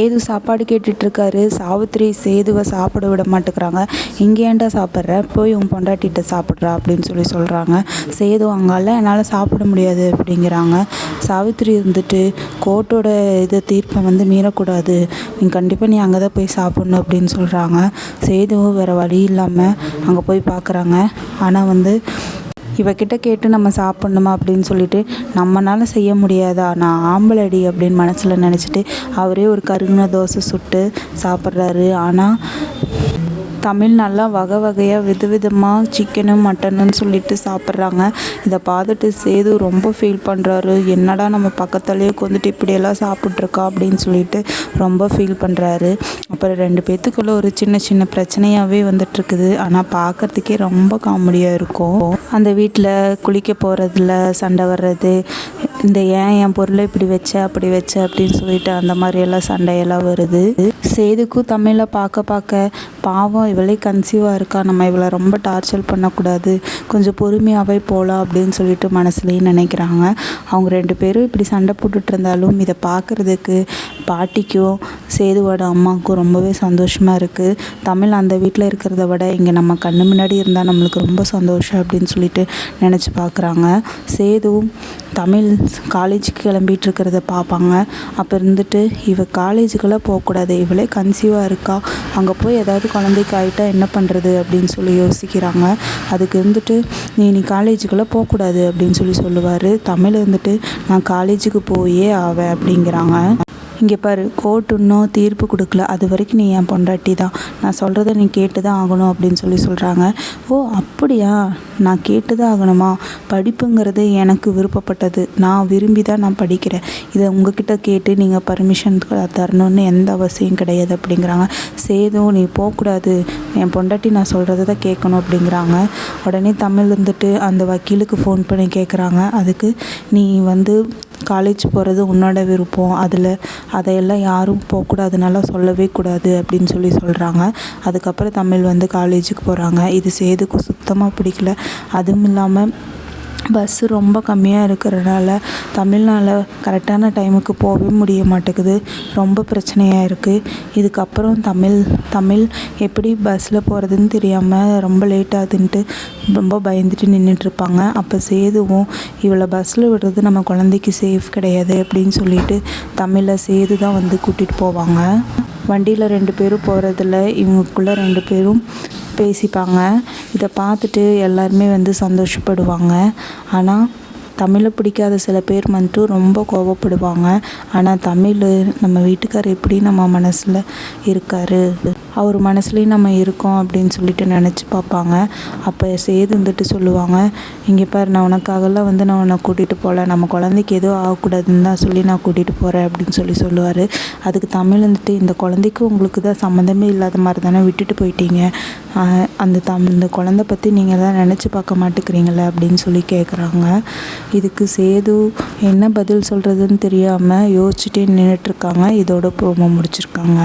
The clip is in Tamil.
சேது சாப்பாடு கேட்டுட்ருக்காரு. சாவித்திரி சேதுவை சாப்பிட விட மாட்டேங்கிறாங்க. இங்கே ஏன்டா சாப்பிட்ற, போய் உன் பொண்டாட்டிகிட்ட சாப்பிட்றா அப்படின்னு சொல்கிறாங்க. சேது அங்கால என்னால் சாப்பிட முடியாது அப்படிங்கிறாங்க. சாவித்திரி இருந்துட்டு கோர்ட்டோட தீர்ப்பை மீறக்கூடாது, நீ அங்கே தான் போய் சாப்பிட்ணும் அப்படின்னு சொல்கிறாங்க. சேதுவும் வேறு வழி இல்லாமல் அங்கே போய் பார்க்குறாங்க. ஆனால் இவகிட்ட கேட்டு நம்ம சாப்பிட்ணுமா அப்படின்னு சொல்லிட்டு, நம்மளால செய்ய முடியாதா, நான் ஆம்பளடி அப்படின்னு மனசில் நினச்சிட்டு அவரே ஒரு கருகின தோசை சுட்டு சாப்பிட்றாரு. ஆனால் தமிழ் நல்லா வகை வகையாக விதவிதமாக சிக்கனு மட்டனுன்னு சொல்லிட்டு சாப்பிட்றாங்க. இதை பார்த்துட்டு சேது ரொம்ப ஃபீல் பண்ணுறாரு. என்னடா நம்ம பக்கத்துலேயே உட்காந்துட்டு இப்படியெல்லாம் சாப்பிட்ருக்கா அப்படின்னு சொல்லிட்டு ரொம்ப ஃபீல் பண்ணுறாரு. அப்புறம் 2 பேர்த்துக்குள்ளே ஒரு சின்ன சின்ன பிரச்சனையாகவே வந்துட்டுருக்குது. ஆனால் பார்க்குறதுக்கே ரொம்ப காமெடியாக இருக்கும். அந்த வீட்டில் குளிக்க போகிறதுல சண்டை வர்றது, இந்த என் பொருளை இப்படி வச்ச அப்படி வச்ச அப்படின்னு சொல்லிட்டு அந்த மாதிரியெல்லாம் சண்டையெல்லாம் வருது. சேதுக்கும் தமிழை பார்க்க பாவம் இவளே கன்சீவாக இருக்கா, நம்ம இவளை ரொம்ப டார்ச்சர் பண்ணக்கூடாது, கொஞ்சம் பொறுமையாகவே போகலாம் அப்படின்னு சொல்லிட்டு மனசுலேயும் நினைக்கிறாங்க. அவங்க 2 பேரும் இப்படி சண்டை போட்டுட்டு இருந்தாலும் இதை பார்க்குறதுக்கு பாட்டிக்கும் சேதுவோட அம்மாவுக்கும் ரொம்பவே சந்தோஷமாக இருக்குது. தமிழ் அந்த வீட்டில் இருக்கிறத விட இங்கே நம்ம கண்ணு முன்னாடி இருந்தால் நம்மளுக்கு ரொம்ப சந்தோஷம் அப்படின்னு சொல்லிட்டு நினச்சி பார்க்குறாங்க. சேதுவும் தமிழ் காலேஜுக்கு கிளம்பிட்டு இருக்கிறத பார்ப்பாங்க. அப்போ இருந்துட்டு இவ காலேஜுக்கெல்லாம் போகக்கூடாது, இவளே கன்சீவாக இருக்கா, அங்கே போய் ஏதாவது குழந்தைக்கு ஆகிட்டா என்ன பண்ணுறது அப்படின்னு சொல்லி யோசிக்கிறாங்க. அதுக்கு இருந்துட்டு நீ காலேஜுக்கெல்லாம் போகக்கூடாது அப்படின்னு சொல்லுவார். தமிழ் இருந்துட்டு நான் காலேஜுக்கு போயே ஆவேன் அப்படிங்கிறாங்க. இங்கே பாரு, கோர்ட் இன்னும் தீர்ப்பு கொடுக்கல, அது வரைக்கும் நீ என் பொண்டாட்டி தான், நான் சொல்கிறத நீ கேட்டு தான் ஆகணும் அப்படின்னு சொல்கிறாங்க. ஓ அப்படியா, நான் கேட்டு தான் ஆகணுமா, படிப்புங்கிறது எனக்கு விருப்பப்பட்டது, நான் விரும்பி தான் நான் படிக்கிறேன், இதை உங்ககிட்ட கேட்டு நீங்கள் பர்மிஷன் தரணும்னு எந்த அவசியம் கிடையாது அப்படிங்கிறாங்க. சேதும் நீ போகக்கூடாது, என் பொண்டாட்டி நான் சொல்கிறத தான் கேட்கணும் அப்படிங்கிறாங்க. உடனே தமிழ் வந்துட்டு அந்த வக்கீலுக்கு ஃபோன் பண்ணி கேட்குறாங்க. அதுக்கு நீ காலேஜ் போகிறது உன்னோட விருப்பம், அதையெல்லாம் யாரும் போகக்கூடாதுனால சொல்லவே கூடாது அப்படின்னு சொல்கிறாங்க. அதுக்கப்புறம் தமிழ் காலேஜுக்கு போகிறாங்க. இது சேதுக்கு சுத்தமாக பிடிக்கல. அதுவும் இல்லாமல் பஸ்ஸு ரொம்ப கம்மியாக இருக்கிறனால தமிழ்நாடு கரெக்டான டைமுக்கு போகவே முடிய மாட்டேங்குது. ரொம்ப பிரச்சனையாக இருக்குது. இதுக்கப்புறம் தமிழ் எப்படி பஸ்ஸில் போகிறதுன்னு தெரியாமல் ரொம்ப லேட் ஆகுதுன்ட்டு ரொம்ப பயந்துட்டு நின்றுட்டுருப்பாங்க. அப்போ சேதுவும் இவளை பஸ்ஸில் விடுறது நம்ம குழந்தைக்கு சேஃப் கிடையாது அப்படின்னு சொல்லிட்டு தமிழை சேது தான் கூட்டிகிட்டு போவாங்க. வண்டியில் 2 பேரும் போகிறதில்ல, இவங்களுக்குள்ளே 2 பேரும் பேசிப்பாங்க. இதை பார்த்துட்டு எல்லாருமே சந்தோஷப்படுவாங்க. ஆனால் தமிழை பிடிக்காத சில பேர் ரொம்ப கோபப்படுவாங்க. ஆனால் தமிழ் நம்ம வீட்டுக்கார் எப்படி நம்ம மனசில் இருக்கார், அவர் மனசுலேயும் நம்ம இருக்கோம் அப்படின்னு சொல்லிட்டு நினச்சி பார்ப்பாங்க. அப்போ சேது சொல்லுவாங்க, இங்கே பாரு, நான் உனக்காகலாம் நான் உன்னை கூட்டிகிட்டு போகல, நம்ம குழந்தைக்கு எதுவும் ஆகக்கூடாதுன்னு தான் சொல்லி நான் கூட்டிகிட்டு போகிறேன் அப்படின்னு சொல்லுவார். அதுக்கு தமிழ் இந்த குழந்தைக்கு உங்களுக்கு தான் சம்மந்தமே இல்லாத மாதிரி தானே விட்டுட்டு போயிட்டீங்க, இந்த குழந்தை பற்றி நீங்கள் தான் நினச்சி பார்க்க மாட்டேங்கிறீங்களே அப்படின்னு சொல்லி கேட்குறாங்க. இதுக்கு சேது என்ன பதில் சொல்கிறதுன்னு தெரியாமல் யோசிச்சுட்டே நின்றுட்டுருக்காங்க. இதோட ப்ரோமோ முடிச்சிருக்காங்க.